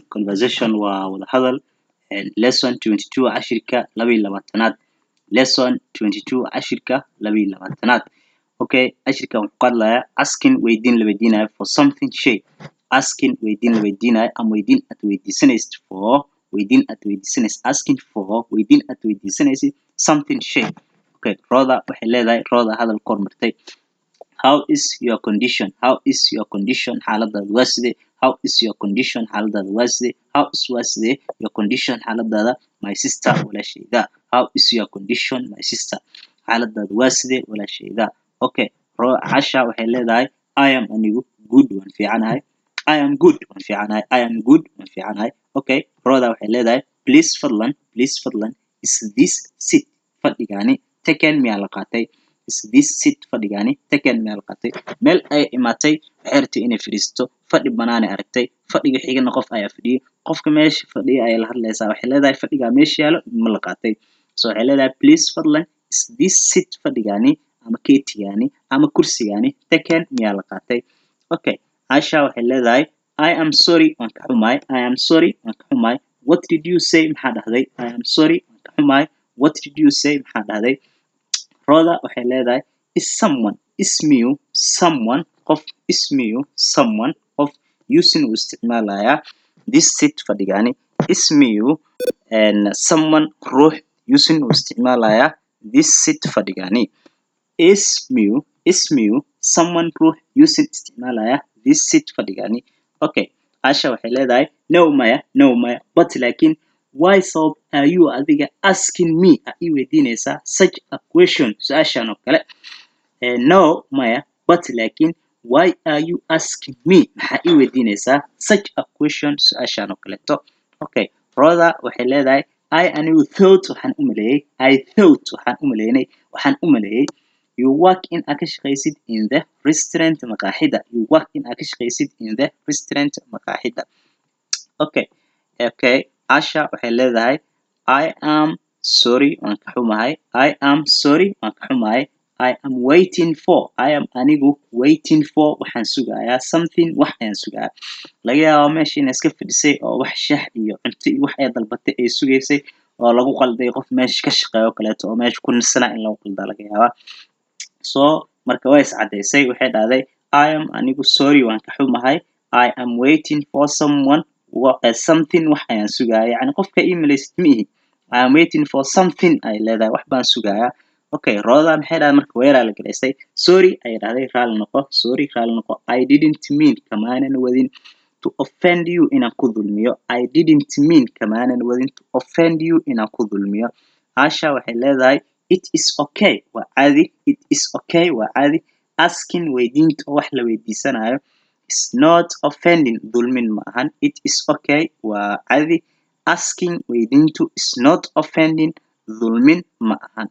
conversation waa wada hadal. Lesson 22 cashirka 22aad. Lesson 22 cashirka 22aad. Okay, cashirka wuxuu ka hadlayaa asking weydiin la weydiinayo for something shay. Asking weydiin la weydiinayo ama weydiin aad weydiisanaysid for weydiin aad weydiisanaysid asking for weydiin aad weydiisanaysid something shay. Okay, Roda waxay leedahay Roda hadal kormartay. How is your condition? How is your condition? Xaaladaadu waa sidee? How is your condition? Xaaladaadu waa sidee? How is waa sidee? Your condition xaaladaada my sister walaashayda. How is your condition my sister? Xaaladaadu waa sidee walaashayda. Okay, Asha waxay leedahay I am anigu good waan fiicanahay. I am good waan fiicanahay. I am good waan fiicanahay. Okay, Roda waxay leedahay please fadlan is this seat fadhigaani taken miyaa la qaatay? Is this seat fadhigaani taken meel qatay meel ay imaatay waxay rabtay inay fadhiisto fadhi banaan ay aragtay fadhiga xigana qof ayaa fadhiyay qofka meesha fadhiya ay la hadlaysaa waxay leedahay fadhiga meesha yaalo ma la qaatay so waxay leedahay please fadlan is this seat fadhigaani ama keetigaani ama kursigaani taken miyaa la qaatay okay Asha waxay leedahay I am sorry waan ka xumahay I am sorry waan ka xumahay what did you say maxaa dhahday I am sorry waan ka xumahay what did you say maxaa dhahday Roda waxay leedahay is someone of using u isticmaalaya this seat fadhigaani ismiyu and someone ruux using u isticmaalaya this seat fadhigaani ismiyu someone ruux using isticmaalaya this seat fadhigaani okay Asha waxay leedahay no maya but laakiin why so are you adiga asking me I weydiinaysaa such a question su'aashan oo kale no maya but laakiin why are you asking me maxaa I weydiinaysaa such a question su'aashan oo kaleeto okay Roda waxay leedahay I anigu thought waxaan u maleeyay you work in a ka shaqaysid in the restaurant maqaaxida okay Asha waxay leedahay I am sorry waan ka xumahay I am waiting for anigu waiting for waxaan sugayaa something wax ayaan sugayaa laga yaabo meesha inay iska fadhisay oo wax shaah iyo cunto iyo wax ay dalbatay ay sugaysay oo lagu qalday qof meesha ka shaqeeyo kaleeto oo meesha ku nisana in lagu qaldaa laga yaabaa so marka way is cadaysay waxay dhahday I am anigu sorry waan ka xumahay I am waiting for someone something wax ayaan sugayaa yani qofka emailist mihi I am waiting for something ay leedahay wax baan sugayaa okay Roda maxay dhahday marka weeraa la galaysay sorry ay dhahday raali noqo I didn't mean kamaanan wadin to offend you inaan ku dulmiyo I didn't mean kamaanan wadin to offend you inaan ku dulmiyo Asha waxay leedahay it is okay waa caadi asking weydiinta wax la weydiisanayo is not offending dulmin ma ahan it is okay waa caadi asking weydiintu is not offending dulmin ma ahan